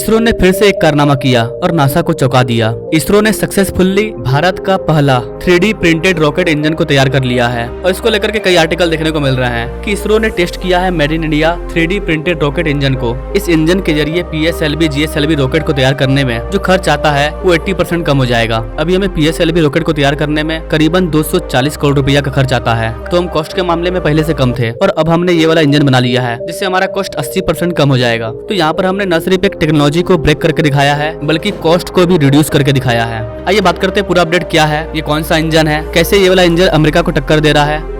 इसरो ने फिर से एक कारनामा किया और नासा को चौंका दिया। इसरो ने सक्सेसफुली भारत का पहला 3D प्रिंटेड रॉकेट इंजन को तैयार कर लिया है और इसको लेकर के कई आर्टिकल देखने को मिल रहे हैं कि इसरो ने टेस्ट किया है made in India 3D printed rocket engine को। इस इंजन के जरिए PSLV GSLV रॉकेट को तैयार करने में जो खर्च आता है वो 80% कम हो जाएगा। अभी हमें PSLV रॉकेट को तैयार करने में करीबन 240 करोड़ रुपया का खर्च आता है, तो हम कॉस्ट के मामले में पहले से कम थे और अब हमने ये वाला इंजन बना लिया है जिससे हमारा कॉस्ट 80% कम हो जाएगा। तो यहाँ पर हमने न सिर्फ एक टेक्नोलॉजी को ब्रेक करके दिखाया है बल्कि कॉस्ट को भी रिड्यूस करके दिखाया है। आइए बात करते हैं पूरा अपडेट क्या है, ये कौन सा इंजन है, कैसे ये वाला इंजन अमेरिका को टक्कर दे रहा है।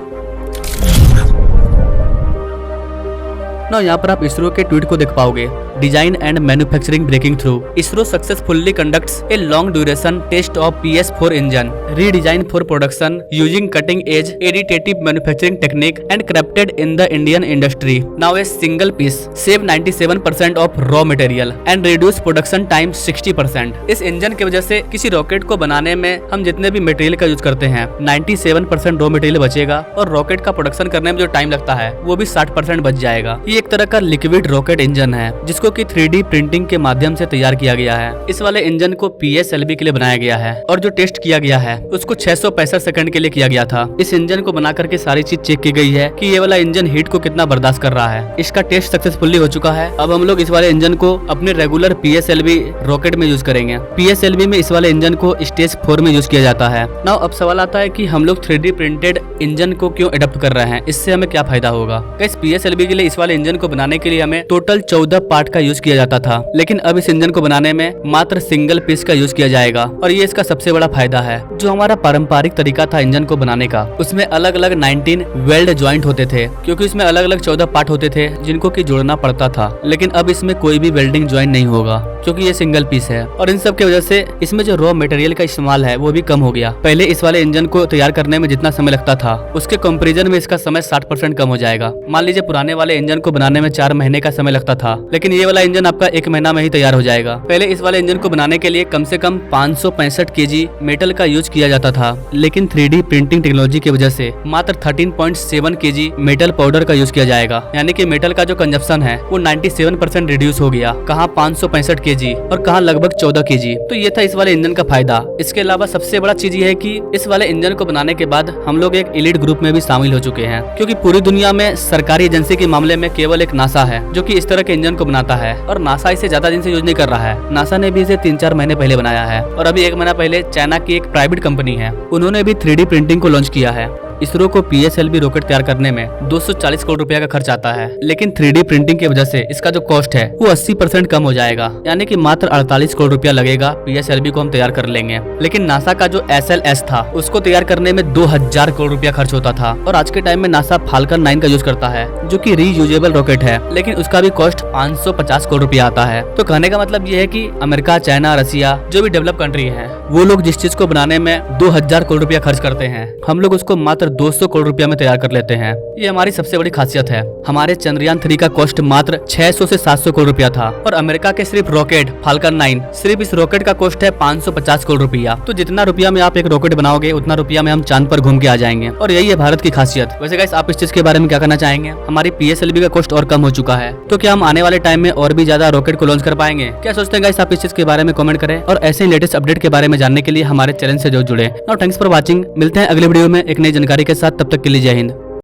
यहाँ पर आप इसरो के ट्वीट को देख पाओगे, design and manufacturing breaking through. ISRO successfully conducts a long duration test of PS4 engine redesign for production using cutting edge additive manufacturing technique and crafted in the Indian industry. Now a single piece save 97% of raw material and reduce production time 60%। इस engine की वजह से किसी rocket को बनाने में हम जितने भी मटेरियल का यूज करते हैं 97% रॉ मटेरियल बचेगा और रॉकेट का प्रोडक्शन करने में जो टाइम लगता है वो भी 60% बच जाएगा। ये एक तरह का लिक्विड रॉकेट इंजन है जिसको कि 3D प्रिंटिंग के माध्यम से तैयार किया गया है। इस वाले इंजन को PSLV के लिए बनाया गया है और जो टेस्ट किया गया है उसको 665 सेकंड के लिए किया गया था। इस इंजन को बना करके सारी चीज चेक की गई है कि ये वाला इंजन हीट को कितना बर्दाश्त कर रहा है। इसका टेस्ट सक्सेसफुली हो चुका है। अब हम लोग इस वाले इंजन को अपने रेगुलर PSLV रॉकेट में यूज करेंगे। PSLV में इस वाले इंजन को स्टेज 4 में यूज किया जाता है। नाउ अब सवाल आता है कि हम लोग 3D प्रिंटेड इंजन को क्यों अडॉप्ट कर रहे हैं, इससे हमें क्या फायदा होगा। इस PSLV के लिए इस वाले इंजन को बनाने के लिए हमें टोटल 14 पार्ट का यूज किया जाता था, लेकिन अब इस इंजन को बनाने में मात्र सिंगल पीस का यूज किया जाएगा और ये इसका सबसे बड़ा फायदा है। जो हमारा पारंपरिक तरीका था इंजन को बनाने का उसमें अलग अलग 19 वेल्ड ज्वाइंट होते थे क्योंकि इसमें अलग अलग 14 पार्ट होते थे जिनको की जोड़ना पड़ता था, लेकिन अब इसमें कोई भी वेल्डिंग ज्वाइंट नहीं होगा क्योंकि ये सिंगल पीस है और इन सब की वजह से इसमें जो रॉ मटेरियल का इस्तेमाल है वो भी कम हो गया। पहले इस वाले इंजन को तैयार करने में जितना समय लगता था उसके कंपैरिजन में इसका समय 60% कम हो जाएगा। मान लीजिए पुराने वाले इंजन को बनाने में 4 महीने का समय लगता था, लेकिन ये वाला इंजन आपका 1 महीना में ही तैयार हो जाएगा। पहले इस वाले इंजन को बनाने के लिए कम से कम 565 kg मेटल का यूज किया जाता था, लेकिन 3D प्रिंटिंग टेक्नोलॉजी की वजह से मात्र 13.7 kg मेटल पाउडर का यूज किया जाएगा। यानी कि मेटल का जो कंजप्शन है वो 97% रिड्यूस हो गया। कहाँ 565 kg और कहाँ लगभग 14 kg। तो ये था इस वाले इंजन का फायदा। इसके अलावा सबसे बड़ा चीज ये है कि इस वाले इंजन को बनाने के बाद हम लोग एक एलीट ग्रुप में भी शामिल हो चुके हैं, क्योंकि पूरी दुनिया में सरकारी एजेंसी के मामले में केवल एक नासा है जो कि इस तरह के इंजन को बनाता है और नासा इसे ज्यादा दिन से यूज नहीं कर रहा है। नासा ने भी इसे 3-4 महीने पहले बनाया है और अभी 1 महीना पहले चाइना की एक प्राइवेट कंपनी है उन्होंने भी 3D प्रिंटिंग को लॉन्च किया है। इसरो को PSLV रॉकेट तैयार करने में 240 करोड़ रुपया का खर्च आता है, लेकिन 3D प्रिंटिंग की वजह से इसका जो कॉस्ट है वो 80% कम हो जाएगा। यानी कि मात्र 48 करोड़ रुपया लगेगा। PSLV को हम तैयार कर लेंगे। लेकिन नासा का जो SLS था उसको तैयार करने में 2000 करोड़ रुपया खर्च होता था और आज के टाइम में नासा फाल्कन 9 का यूज करता है जो की रीयूजेबल रॉकेट है, लेकिन उसका भी कॉस्ट 550 करोड़ रुपया आता है। तो कहने का मतलब ये है कि अमेरिका, चाइना, रसिया जो भी डेवलप कंट्री है वो लोग जिस चीज को बनाने में 2000 करोड़ रुपया खर्च करते हैं, हम लोग उसको मात्र 200 करोड़ रुपया में तैयार कर लेते हैं। ये हमारी सबसे बड़ी खासियत है। हमारे चंद्रयान 3 का कॉस्ट मात्र 600 से 700 करोड़ रुपया था और अमेरिका के सिर्फ रॉकेट फाल्कन 9 सिर्फ इस रॉकेट का कॉस्ट है 550 करोड़ रुपया। तो जितना रुपया में आप एक रॉकेट बनाओगे उतना रुपया में हम चांद पर घूम के आ जाएंगे और यही है भारत की खासियत। वैसे गाइस आप इस चीज के बारे में क्या कहना चाहेंगे? हमारी PSLV का कॉस्ट और कम हो चुका है, तो क्या हम आने वाले टाइम में और भी ज्यादा रॉकेट को लॉन्च कर पाएंगे? क्या सोचते हैं गाइस आप इस चीज के बारे में कमेंट करें और ऐसे लेटेस्ट अपडेट के बारे में जानने के लिए हमारे चैनल से जरूर जुड़े। Now thanks for watching. मिलते हैं अगले वीडियो में एक नई जानकारी के साथ। तब तक के लिए जय हिंद।